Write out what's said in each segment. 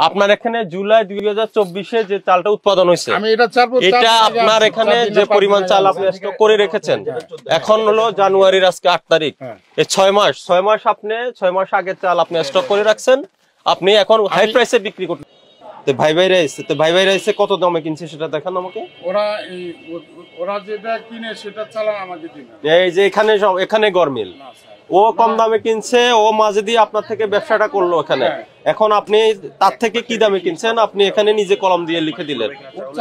আপনার এখানে জুলাই 2024-এ যে চালটা উৎপাদন হয়েছে এটা আপনার এখানে যে পরিমাণ চাল আপনি স্টক করে রেখেছেন, এখন হলো জানুয়ারির আজকে 8 তারিখ, এই 6 মাস আপনি 6 মাস আগের চাল আপনি স্টক করে রাখছেন, আপনি এখন হাই প্রাইসে বিক্রি করতে। ভাই ভাইরা এসে কত দামে কিনছে সেটা দেখান আমাকে। ওরা যেটা কিনে সেটা চালান আমাকে দিন। এই যে এখানে গরমিল ও কম দামে কিনছে, ও মাঝে দিয়ে আপনার থেকে ব্যবসাটা করলো এখানে, এখন আপনি তার থেকে কি দামে কিনছেন আপনি এখানে নিজে কলম দিয়ে লিখে দিলেন,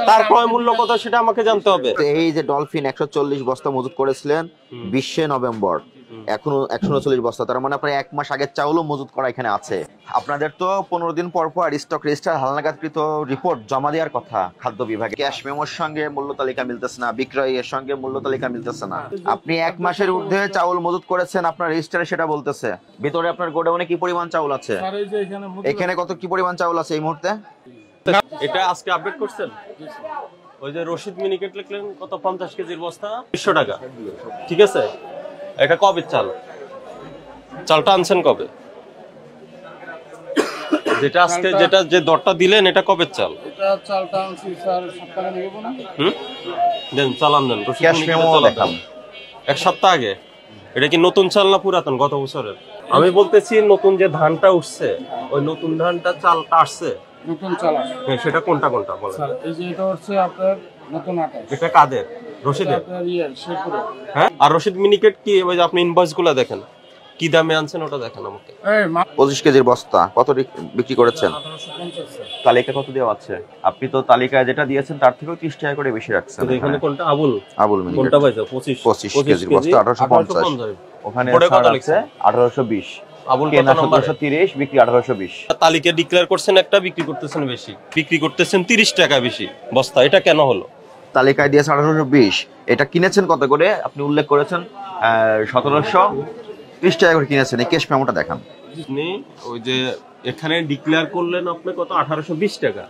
তার ক্রয় মূল্য কত সেটা আমাকে জানতে হবে। এই যে ডলফিন 140 বস্তা মজুত করেছিলেন 20 নভেম্বর, এখনো 139 বস্তা, তার মানে আপনার 1 মাস আগের চাউলও মজুত করা এখানে আছে। আপনাদের তো 15 দিন পর পর স্টক রেজিস্টার হালনাগাদকৃত রিপোর্ট জমা দেওয়ার কথা খাদ্য বিভাগে। ক্যাশ মেমোর সঙ্গে মূল্য তালিকা মিলতেছে না, বিক্রয়ের সঙ্গে মূল্য তালিকা মিলতেছে না। আপনি 1 মাসের ঊর্ধ্বে চাউল মজুত করেছেন, আপনার রেজিস্টারে সেটা বলতেছে। ভিতরে আপনার গোডাউনে কি পরিমাণ চাউল আছে, এখানে কত কি পরিমাণ চাউল আছে এই মুহূর্তে? এটা আজকে আপডেট করছেন? ওই যে রশিদ মিনিকেট লিখলেন কত, 50 কেজির বস্তা 200 টাকা, ঠিক আছে। এটা কবে চালটা আনছেন কবে? যেটা আজকে যে দরটা দিলেন এটা কবে চাল? এটা চালটা আনছি স্যার সপ্তাহে নেব না। দেন চালান দেন, ক্যাশ মেমো দেখান। 1 সপ্তাহ আগে। এটা কি নতুন চাল না পুরাতন গত বছরের? আমি বলতেছি নতুন যে ধানটা উঠছে, ওই নতুন ধানটা চালটা আসছে, নতুন চাল আছে। হ্যাঁ, সেটা কোনটা বলেন। স্যার এই যে এটা হচ্ছে আপনার নতুন আটা। এটা কাদের? রশিদের? আপনার শেরপুরে। হ্যাঁ, আর রশিদ মিনিকেট কি ওই যে আপনি ইনভয়েসগুলো দেখেন কি দামে আনছেন ওটা দেখেন আমাকে। 25 কেজির বস্তা কত বিক্রি করেছেন? 1850। তালিকা কত দেওয়া আছে? আপনি তো তালিকায় যেটা দিয়েছেন তার থেকেও 30 টাকা করে বেশি রাখছেন। এখানে কোনটা আবুল মিনিকেট কোনটা পাইছো? 25 কেজির বস্তা 1850, ওখানে ছাড় আছে 1820, আবুল কেনা 1730, বিক্রি 1820। তালিকা ডিক্লেয়ার করছেন একটা, বিক্রি করতেছেন বেশি, বিক্রি করতেছেন 30 টাকা বেশি বস্তা, এটা কেন হলো? তালিকায় দিয়েছে 1820, এটা কিনেছেন কত করে আপনি উল্লেখ করেছেন? 1730 টাকা করে কিনেছেন। এই ক্যাশ মেমোটা দেখান। আপনি ওই যে এখানে ডিক্লেয়ার করলেন আপনি কত, 1820 টাকা,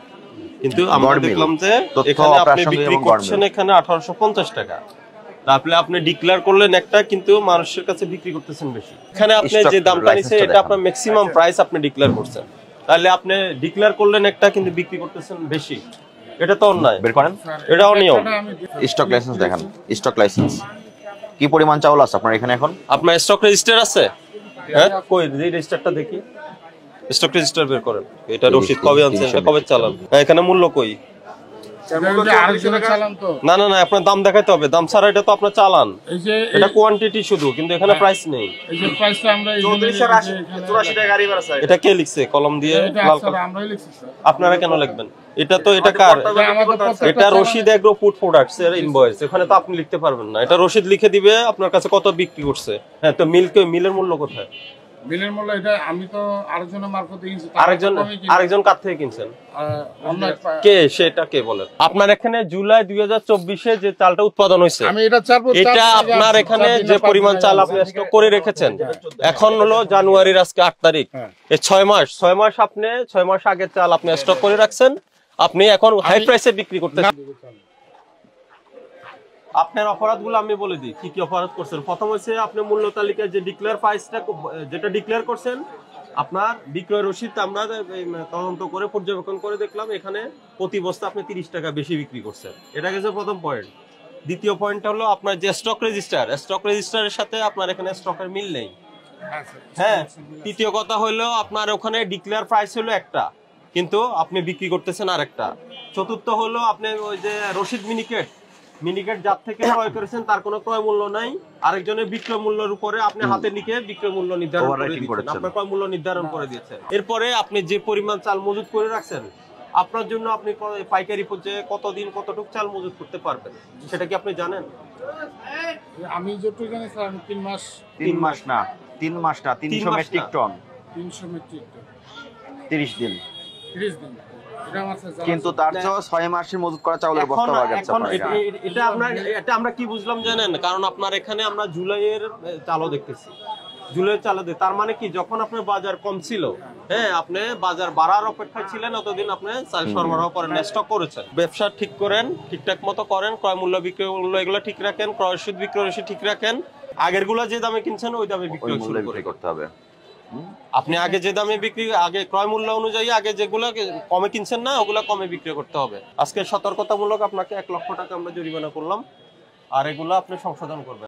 কিন্তু আমরা দেখলাম যে এখানে আপনি বিক্রি করছেন এখানে 1850 টাকা। তাহলে আপনি ডিক্লেয়ার করলেন একটা, কিন্তু মানুষের কাছে বিক্রি করতেছেন বেশি। এখানে আপনি যে দামটা নিছে এটা আপনার ম্যাক্সিমাম প্রাইস আপনি ডিক্লেয়ার করছেন, তাহলে আপনি ডিক্লেয়ার করলেন একটা কিন্তু বিক্রি করতেছেন বেশি, এটা তো অন্যায়। বের করেন, এটা অনিয়ম। স্টক লাইসেন্স দেখান। স্টক লাইসেন্স কি পরিমাণ চাউল আছে আপনার এখানে এখন? আপনার স্টক রেজিস্টার আছে? হ্যাঁ, কই রেজিস্টারটা দেখি। স্টক রেজিস্টার বের করেন। এটা রশিদ কবে আনছেন, এটা কবে চালান, এখানে মূল্য কই? না না না, আপনার দাম দেখাইতে হবে, দাম ছাড়া এটা তো আপনার চালান, এটা কোয়ান্টিটি শুধু, কিন্তু এখানে প্রাইস নেই। এই যে প্রাইসটা আমরা 84 টাকা গাড়ি ভাড়া স্যার। এটা কে লিখছে কলম দিয়ে? আমরাই লিখছি স্যার। আপনারা কেন লিখবেন? এটা তো এটা কার? এটা রশিদ এগ্রো ফুড প্রোডাক্টস এর ইনভয়েস, এখানে তো আপনি লিখতে পারবেন না, এটা রশিদ লিখে দিবে আপনার কাছে কত বিক্রি করছে। হ্যাঁ, তো মিলের মূল্য কোথায়? মিলের মূল্য এটা আমি তো আরেকজনের মারফত কিনছি। আরেকজন কার থেকে কিনছেন? কে, সেটা কে বলেন? আপনার এখানে জুলাই 2024-এ যে চালটা উৎপাদন হয়েছে, এটা আপনার এখানে যে পরিমাণ চাল আপনি স্টক করে রেখেছেন, এখন হলো জানুয়ারির আজকে 8 তারিখ, এই 6 মাস আপনি 6 মাস আগের চাল আপনি স্টক করে রাখছেন, আপনি এখন হাই প্রাইসে বিক্রি করতেছেন। আপনার অপরাধগুলো আমি বলে দিই কি কি অপরাধ করছেন। প্রথম হচ্ছে আপনি মূল্য তালিকায় যে ডিক্লেয়ার প্রাইসটা যেটা ডিক্লেয়ার করছেন, আপনার বিক্রয় রসিদ আমরা তদন্ত করে পর্যবেক্ষণ করে দেখলাম এখানে প্রতি বস্তা আপনি 30 টাকা বেশি বিক্রি করছেন, এটা গেছে প্রথম পয়েন্ট। দ্বিতীয় পয়েন্টটা হলো আপনার যে স্টক রেজিস্টারের সাথে আপনার এখানে স্টকের মিল নেই। হ্যাঁ, তৃতীয় কথা হলো আপনার ওখানে ডিক্লেয়ার প্রাইস হলো একটা, কিন্তু আপনি বিক্রি করতেছেন আরেকটা। চতুর্থ হলো আপনি ওই যে রশিদ মিনিকেট যার থেকে ক্রয় করেছেন তার কোনো ক্রয় মূল্য নাই, আরেকজনের বিক্রয় মূল্যের উপরে আপনি হাতে লিখে বিক্রয় মূল্য নির্ধারণ করে দিয়েছেন, আপনার ক্রয় মূল্য নির্ধারণ করে দিয়েছেন। এরপরে আপনি যে পরিমাণ চাল মজুত করে রাখছেন, আপনার জন্য আপনি পাইকারি পর্যায়ে কতদিন কতটুকু চাল মজুত করতে পারবেন সেটা কি আপনি জানেন? আমি যতটুকু জানি স্যার 3 মাস। 3 মাস না 300 মেট্রিক টন। 300 মেট্রিক টন 30 দিন। 30 দিন, কিন্তু তার চেয়ে 6 মাসের মজুত করা চাউলের বস্তা পাওয়া যাচ্ছে। এটা আমরা কি বুঝলাম জানেন? কারণ আপনার এখানে আমরা জুলাইয়ের চালও দেখতেছি, জুলাইয়ের চাল, তার মানে কি যখন আপনার বাজার কম ছিল, হ্যাঁ, আপনি বাজার বাড়ার অপেক্ষায় ছিলেন, অতদিন আপনি চাল সরবরাহ করেন, স্টক করেছেন। ব্যবসা ঠিক করেন, ঠিকঠাক মতো করেন, ক্রয় মূল্য বিক্রয় মূল্য এগুলো ঠিক রাখেন, ক্রয় রসিদ বিক্রয় রসিদ ঠিক রাখেন, আগের গুলা যে দামে কিনছেন ওই দামে বিক্রয় শুরু করতে হবে। আপনি আগে যে দামে বিক্রি, আগে ক্রয় মূল্য অনুযায়ী আগে যেগুলো কমে কিনছেন না ওগুলা কমে বিক্রি করতে হবে। আজকে সতর্কতামূলক আপনাকে 1 লক্ষ টাকা আমরা জরিমানা করলাম, আর এগুলো আপনি সংশোধন করবেন।